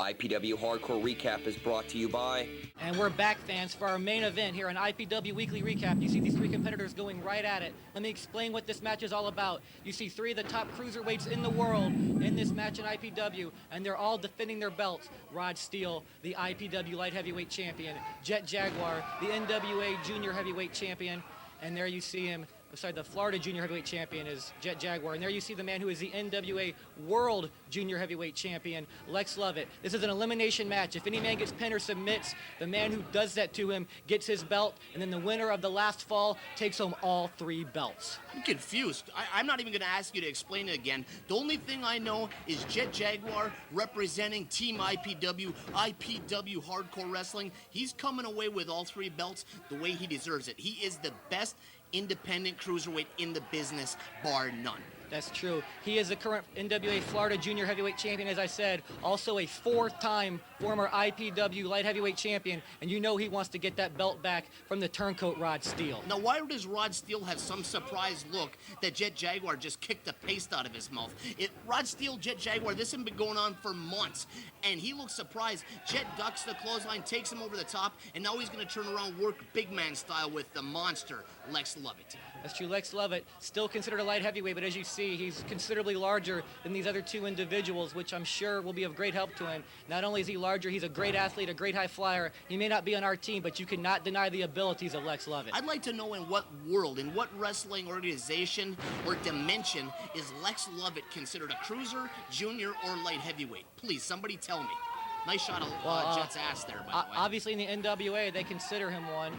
IPW Hardcore Recap is brought to you by... And we're back, fans, for our main event here on IPW Weekly Recap. You see these three competitors going right at it. Let me explain what this match is all about. You see three of the top cruiserweights in the world in this match in IPW, and they're all defending their belts. Rod Stel, the IPW Light Heavyweight Champion. Jet Jaguar, the NWA Junior Heavyweight Champion. And there you see him. Sorry, the Florida Junior Heavyweight Champion is Jet Jaguar. And there you see the man who is the NWA World Junior Heavyweight Champion, Lex Lovett. This is an elimination match. If any man gets pinned or submits, the man who does that to him gets his belt, and then the winner of the last fall takes home all three belts. I'm confused. I'm not even going to ask you to explain it again. The only thing I know is Jet Jaguar representing Team IPW, IPW Hardcore Wrestling. He's coming away with all three belts the way he deserves it. He is the best independent cruiserweight in the business, bar none. That's true. He is the current NWA Florida Junior Heavyweight Champion, as I said, also a fourth-time former IPW Light Heavyweight Champion, and you know he wants to get that belt back from the turncoat Rod Stel. Now, why does Rod Stel have some surprised look that Jet Jaguar just kicked the paste out of his mouth? Rod Stel, Jet Jaguar, this has been going on for months, and he looks surprised. Jet ducks the clothesline, takes him over the top, and now he's going to turn around, work big man style with the monster, Lex Lovett. That's true. Lex Lovett, still considered a light heavyweight, but as you see, he's considerably larger than these other two individuals, which I'm sure will be of great help to him. Not only is he larger, he's a great athlete, a great high flyer. He may not be on our team, but you cannot deny the abilities of Lex Lovett. I'd like to know in what world, in what wrestling organization or dimension is Lex Lovett considered a cruiser, junior, or light heavyweight? Please, somebody tell me. Nice shot of Jet's ass there, by the way. Obviously, in the NWA, they consider him one.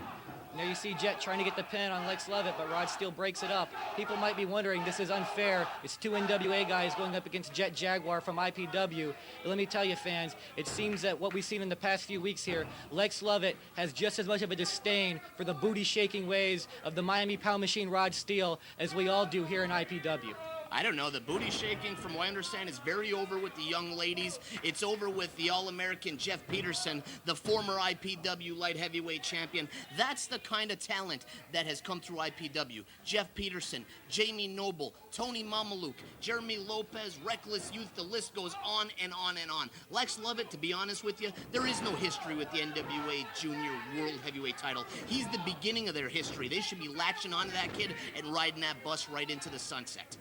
There you see Jet trying to get the pin on Lex Lovett, but Rod Stel breaks it up. People might be wondering, this is unfair. It's two NWA guys going up against Jet Jaguar from IPW. But let me tell you, fans, it seems that what we've seen in the past few weeks here, Lex Lovett has just as much of a disdain for the booty-shaking ways of the Miami Pound Machine Rod Stel as we all do here in IPW. I don't know, the booty shaking, from what I understand, is very over with the young ladies. It's over with the All-American Jeff Peterson, the former IPW light heavyweight champion. That's the kind of talent that has come through IPW. Jeff Peterson, Jamie Noble, Tony Mamaluke, Jeremy Lopez, Reckless Youth, the list goes on and on and on. Lex Lovett, to be honest with you, there is no history with the NWA Junior World Heavyweight title. He's the beginning of their history. They should be latching onto that kid and riding that bus right into the sunset.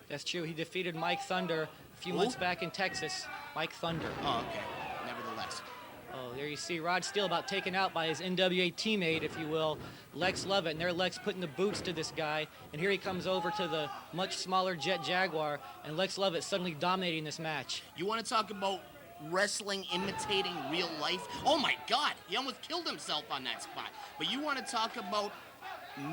That's true. He defeated Mike Thunder a few months back in Texas. Mike Thunder. Oh, okay. Nevertheless. Oh, there you see Rod Stel about taken out by his NWA teammate, if you will, Lex Lovett. And there Lex putting the boots to this guy. And here he comes over to the much smaller Jet Jaguar. And Lex Lovett suddenly dominating this match. You want to talk about wrestling imitating real life? Oh, my God. He almost killed himself on that spot. But you want to talk about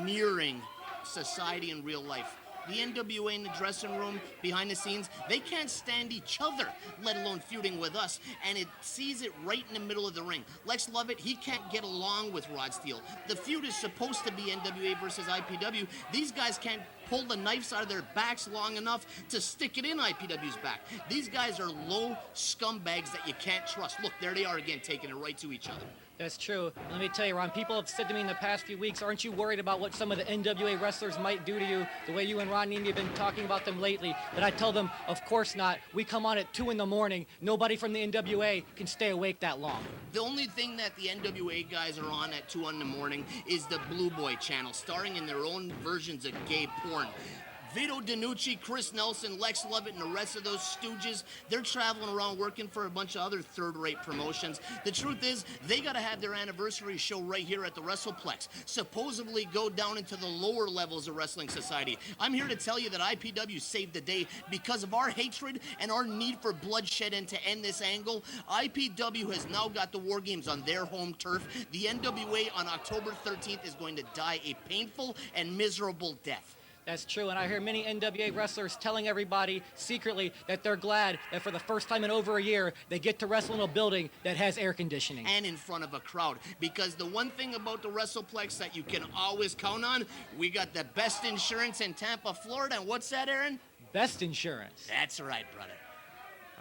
mirroring society in real life. The NWA in the dressing room, behind the scenes, they can't stand each other, let alone feuding with us, and it sees it right in the middle of the ring. Lex Lovett, he can't get along with Rod Stel. The feud is supposed to be NWA versus IPW. These guys can't pull the knives out of their backs long enough to stick it in IPW's back. These guys are low scumbags that you can't trust. Look, there they are again, taking it right to each other. That's true. Let me tell you, Ron, people have said to me in the past few weeks, aren't you worried about what some of the NWA wrestlers might do to you, the way you and Ron Nemi have been talking about them lately? But I tell them, of course not. We come on at 2 in the morning. Nobody from the NWA can stay awake that long. The only thing that the NWA guys are on at 2 in the morning is the Blue Boy channel, starring in their own versions of gay porn. Vito DiNucci, Chris Nelson, Lex Lovett, and the rest of those stooges, they're traveling around working for a bunch of other third-rate promotions. The truth is, they got to have their anniversary show right here at the WrestlePlex, supposedly go down into the lower levels of wrestling society. I'm here to tell you that IPW saved the day because of our hatred and our need for bloodshed, and to end this angle, IPW has now got the War Games on their home turf. The NWA on October 13th is going to die a painful and miserable death. That's true, and I hear many NWA wrestlers telling everybody secretly that they're glad that for the first time in over a year, they get to wrestle in a building that has air conditioning. And in front of a crowd. Because the one thing about the WrestlePlex that you can always count on, we got the best insurance in Tampa, Florida. And what's that, Aaron? Best insurance. That's right, brother.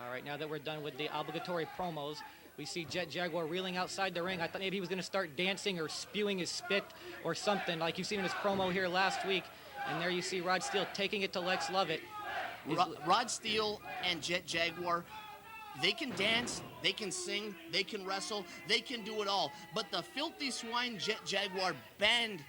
All right, now that we're done with the obligatory promos, we see Jet Jaguar reeling outside the ring. I thought maybe he was going to start dancing or spewing his spit or something, like you've seen in his promo here last week. And there you see Rod Stel taking it to Lex Lovett. Rod Stel and Jet Jaguar, They can dance, they can sing, they can wrestle, they can do it all. But the filthy swine Jet Jaguar banned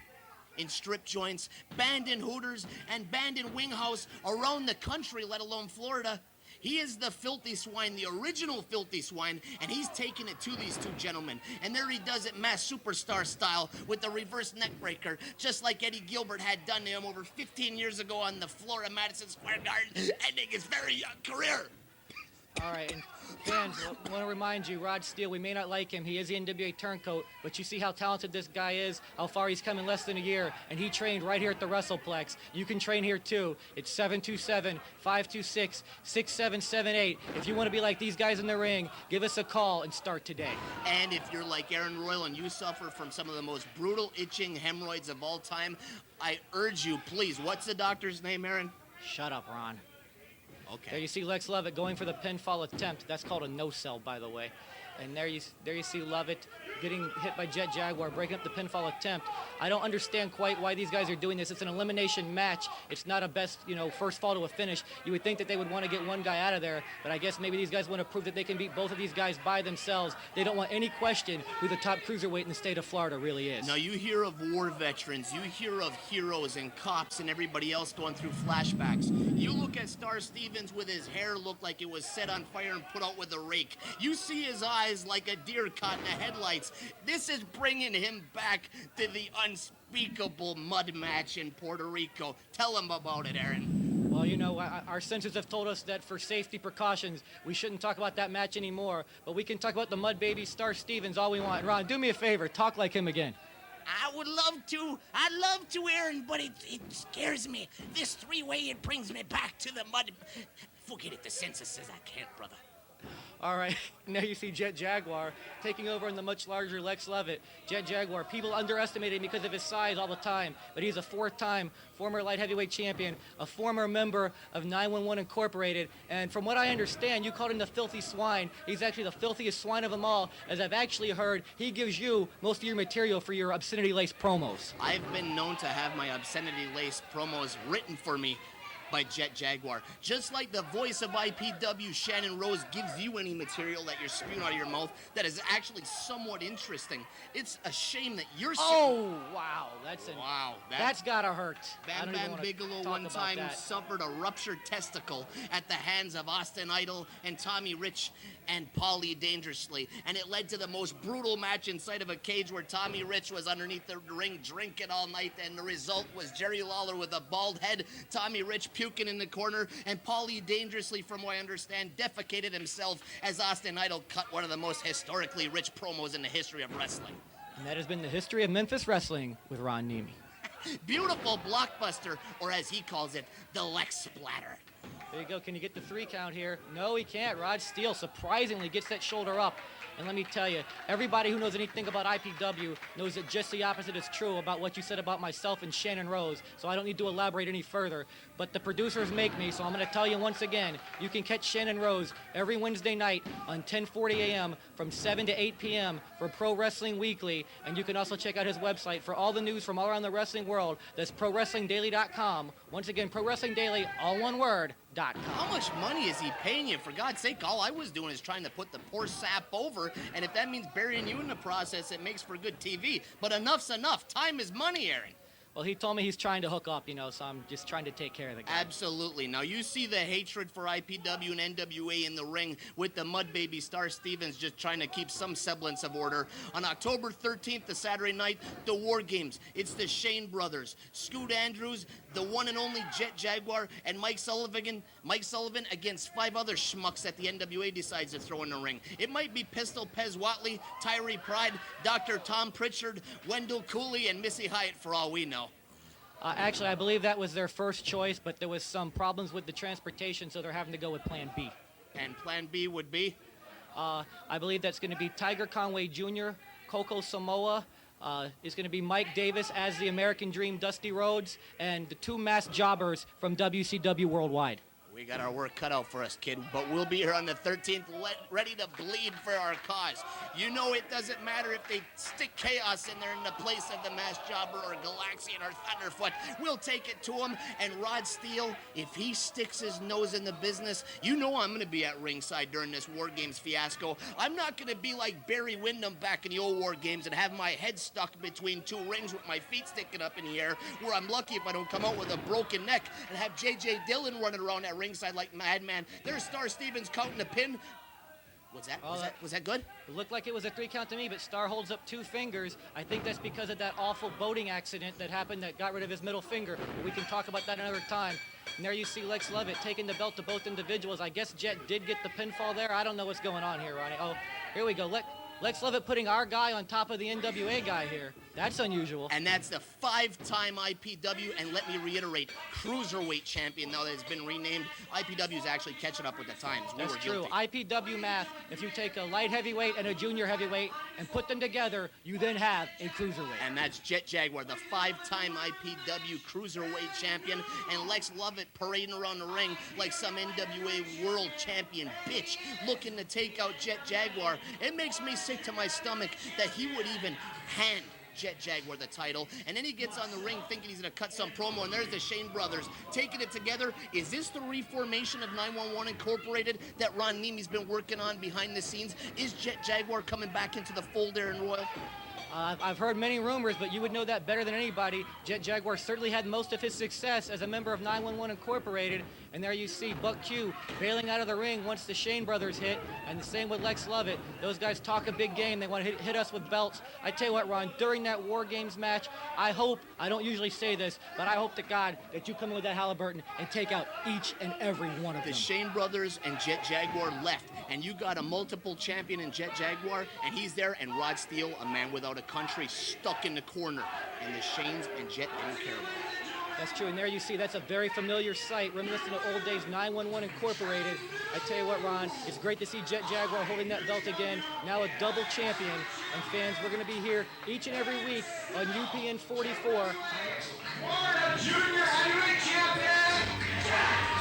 in strip joints, banned in Hooters, and banned in Wing House around the country, let alone Florida. He is the filthy swine, the original filthy swine, and he's taking it to these two gentlemen. And there he does it mass superstar style with the reverse neck breaker, just like Eddie Gilbert had done to him over 15 years ago on the floor of Madison Square Garden, ending his very young career. All right, and fans, I want to remind you, Rod Steele, we may not like him. He is the NWA turncoat, but you see how talented this guy is, how far he's come in less than a year, and he trained right here at the WrestlePlex. You can train here too. It's 727-526-6778. If you want to be like these guys in the ring, give us a call and start today. And if you're like Aaron Royal and you suffer from some of the most brutal itching hemorrhoids of all time, I urge you, please, what's the doctor's name, Aaron? Shut up, Ron. Okay. There you see Lex Lovett going for the pinfall attempt. That's called a no-sell, by the way. And there you see Lovett getting hit by Jet Jaguar, breaking up the pinfall attempt. I don't understand quite why these guys are doing this. It's an elimination match. It's not a best, first fall to a finish. You would think that they would want to get one guy out of there, but I guess maybe these guys want to prove that they can beat both of these guys by themselves. They don't want any question who the top cruiserweight in the state of Florida really is. Now, you hear of war veterans, you hear of heroes and cops and everybody else going through flashbacks. You look at Star Stevens with his hair looked like it was set on fire and put out with a rake. You see his eyes like a deer caught in the headlights. This is bringing him back to the unspeakable mud match in Puerto Rico. Tell him about it, Aaron. Well, our censors have told us that for safety precautions, we shouldn't talk about that match anymore, but we can talk about the Mud Baby Star Stevens all we want. Ron, do me a favor, talk like him again. I would love to. I'd love to, Aaron, but it scares me. This three-way, it brings me back to the mud. Forget it, the census says I can't, brother. All right, now you see Jet Jaguar taking over in the much larger Lex Lovett. Jet Jaguar, people underestimate him because of his size all the time, but he's a four-time former light heavyweight champion, a former member of 911 Incorporated, and from what I understand, you called him the filthy swine. He's actually the filthiest swine of them all. As I've actually heard, he gives you most of your material for your obscenity-laced promos. I've been known to have my obscenity-laced promos written for me by Jet Jaguar. Just like the voice of IPW, Shannon Rose, gives you any material that you're spewing out of your mouth that is actually somewhat interesting. It's a shame that you're Oh, wow. That's gotta hurt. Bam Bam Bigelow one time suffered a ruptured testicle at the hands of Austin Idol and Tommy Rich and Paulie Dangerously, and it led to the most brutal match inside of a cage where Tommy Rich was underneath the ring drinking all night, and the result was Jerry Lawler with a bald head, Tommy Rich puking in the corner, and Paulie Dangerously, from what I understand, defecated himself as Austin Idol cut one of the most historically rich promos in the history of wrestling. And that has been the history of Memphis wrestling with Ron Niemi. Beautiful blockbuster, or as he calls it, the Lex Splatter. There you go. Can you get the 3 count here? No, he can't. Rod Steele surprisingly gets that shoulder up. And let me tell you, everybody who knows anything about IPW knows that just the opposite is true about what you said about myself and Shannon Rose, so I don't need to elaborate any further. But the producers make me, so I'm going to tell you once again, you can catch Shannon Rose every Wednesday night on 10:40 a.m. from 7 to 8 p.m. for Pro Wrestling Weekly, and you can also check out his website for all the news from all around the wrestling world. That's ProWrestlingDaily.com. Once again, Pro Wrestling Daily, all one word, How much money is he paying you? For God's sake, all I was doing is trying to put the poor sap over, and if that means burying you in the process, it makes for good TV. But enough's enough. Time is money, Aaron. Well, he told me he's trying to hook up, so I'm just trying to take care of the guy. Absolutely. Now, you see the hatred for IPW and NWA in the ring with the Mud Baby Star Stevens just trying to keep some semblance of order. On October 13th, the Saturday night, the War Games. It's the Shane brothers, Scoot Andrews, the one and only Jet Jaguar, and Mike Sullivan against 5 other schmucks that the NWA decides to throw in the ring. It might be Pistol Pez Watley, Tyree Pride, Dr. Tom Pritchard, Wendell Cooley, and Missy Hyatt for all we know. Actually, I believe that was their first choice, but there was some problems with the transportation, so they're having to go with Plan B. And Plan B would be? I believe that's going to be Tiger Conway Jr., Coco Samoa. It's going to be Mike Davis as the American Dream, Dusty Rhodes, and the 2 masked jobbers from WCW Worldwide. We got our work cut out for us, kid, but we'll be here on the 13th, ready to bleed for our cause. You know it doesn't matter if they stick Chaos in there in the place of the Masked Jobber or Galaxian or Thunderfoot. We'll take it to him, and Rod Steele, if he sticks his nose in the business, you know I'm going to be at ringside during this War Games fiasco. I'm not going to be like Barry Windham back in the old War Games and have my head stuck between two rings with my feet sticking up in the air, where I'm lucky if I don't come out with a broken neck and have J.J. Dillon running around that ringside like madman. There's Star Stevens counting the pin. What's that? Was that good? It looked like it was a 3 count to me, but Star holds up 2 fingers. I think that's because of that awful boating accident that happened that got rid of his middle finger. We can talk about that another time. And there you see Lex Lovett taking the belt to both individuals. I guess Jet did get the pinfall there. I don't know what's going on here, Ronnie. Oh, here we go. Lex Lovett putting our guy on top of the NWA guy here. That's unusual. And that's the 5-time IPW, and let me reiterate, Cruiserweight champion now that it's been renamed. IPW is actually catching up with the times. That's true. IPW math, if you take a light heavyweight and a junior heavyweight and put them together, you then have a cruiserweight. And that's Jet Jaguar, the 5-time IPW Cruiserweight champion, and Lex Lovett parading around the ring like some NWA world champion bitch looking to take out Jet Jaguar. It makes me sick to my stomach that he would even hand Jet Jaguar the title, and then he gets on the ring thinking he's going to cut some promo, and there's the Shane brothers taking it together. Is this the reformation of 911 Incorporated that Ron Nemi's been working on behind the scenes? Is Jet Jaguar coming back into the fold there in Royal? I've heard many rumors, but you would know that better than anybody. Jet Jaguar certainly had most of his success as a member of 911 Incorporated. And there you see Buck Q bailing out of the ring once the Shane brothers hit. And the same with Lex Lovett. Those guys talk a big game. They want to hit us with belts. I tell you what, Ron, during that War Games match, I don't usually say this, but I hope to God that you come in with that Halliburton and take out each and every one of them. The Shane brothers and Jet Jaguar left, and you got a multiple champion in Jet Jaguar, and he's there, and Rod Steele, a man without a country, stuck in the corner, and the Shanes and Jet don't care about it. That's true, and there you see, that's a very familiar sight, reminiscent of old days 911 Incorporated. I tell you what, Ron, it's great to see Jet Jaguar holding that belt again, now a double champion. And fans, we're going to be here each and every week on UPN 44. Florida Junior Heavyweight Champion,